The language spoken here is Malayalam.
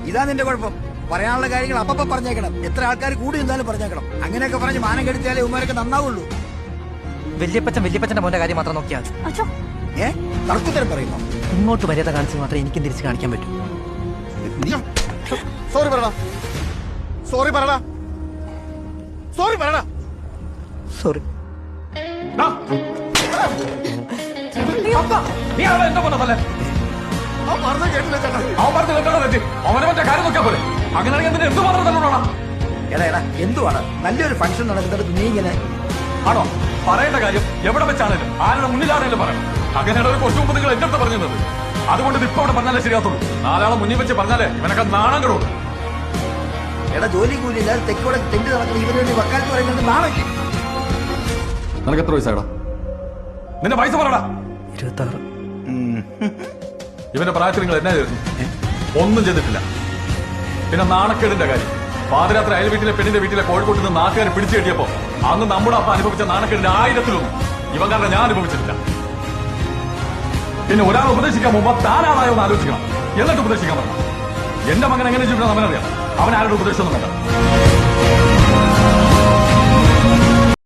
ഇതാ നിന്റെ കുഴപ്പം. പറയാനുള്ള കാര്യങ്ങൾ അപ്പപ്പ പറഞ്ഞേക്കണം. എത്ര ആൾക്കാർ കൂടി നിന്നാലും പറഞ്ഞേക്കണം. അങ്ങനെയൊക്കെ പറഞ്ഞ് മാനം കെടുത്തിയാലേ ഉമ്മാരൊക്കെ നന്നാവുള്ളൂ. വല്യപ്പച്ചന്റെ മോന്റെ കാര്യം മാത്രം നോക്കിയാൽ തർക്കുത്തരം പറയുന്നു. ഇങ്ങോട്ട് മര്യാദ കാണിച്ച് മാത്രമേ എനിക്കും തിരിച്ച് കാണിക്കാൻ പറ്റൂ. സോറി പറടാ, സോറി പറടാ, സോറി പറടാ. സോറി. എടാ എന്തുവാണ് നല്ലൊരു ഫംഗ്ഷൻ നടക്കുന്നത് നീ ഇങ്ങനെ ആണോ? പറയേണ്ട കാര്യം എവിടെ വെച്ചാണേലും ആരുടെ മുന്നിലാണേലും പറയാം. അങ്ങനെയാണ് ഒരു കുറച്ചു മുമ്പ് നിങ്ങൾ എന്റെ അടുത്ത് പറഞ്ഞത്. അതുകൊണ്ട് ഇപ്പൊ അവിടെ പറഞ്ഞാലേ ശരിയാത്തുള്ളൂ. നാലാളെ മുന്നിൽ വെച്ച് പറഞ്ഞാലേ ഇവനൊക്കെ നാണം കിടും. എടാ ജോലി കൂലിയില്ലാതെ തെക്കോടെ തെണ്ടി നടക്കുന്ന ഇവന് വേണ്ടി വക്കാലത്ത് പറയുന്നത് നാണല്ലേ? നിനക്ക് എത്ര വയസ്സായടാ? നിന്റെ പൈസ പറടാ. 26. ഇവന്റെ പ്രായത്തിൽ നിങ്ങൾ എന്നാ ചെയ്തു? ഒന്നും ചെയ്തിട്ടില്ല. പിന്നെ നാണക്കേടിന്റെ കാര്യം, പാതിരാത്രി അയൽ വീട്ടിലെ പെണ്ണിന്റെ വീട്ടിലെ കോഴിക്കോട്ട് നിന്ന് നാട്ടുകാരെ പിടിച്ചു കെട്ടിയപ്പോ അന്ന് നമ്മുടെ അപ്പ അനുഭവിച്ച നാണക്കേടിന്റെ 1000-ലൊന്നും ഇവൻ കാരണം ഞാൻ അനുഭവിച്ചിട്ടില്ല. പിന്നെ ഒരാൾ ഉപദേശിക്കാൻ മുമ്പ് താനാണായോ എന്ന് ആലോചിക്കണം, എന്നിട്ട് ഉപദേശിക്കാൻ പറ്റണം. എന്റെ മകൻ എങ്ങനെ ജീവിക്കണം അവനറിയാം. അവൻ ആരുടെ ഉപദേശമൊന്നും വേണ്ട.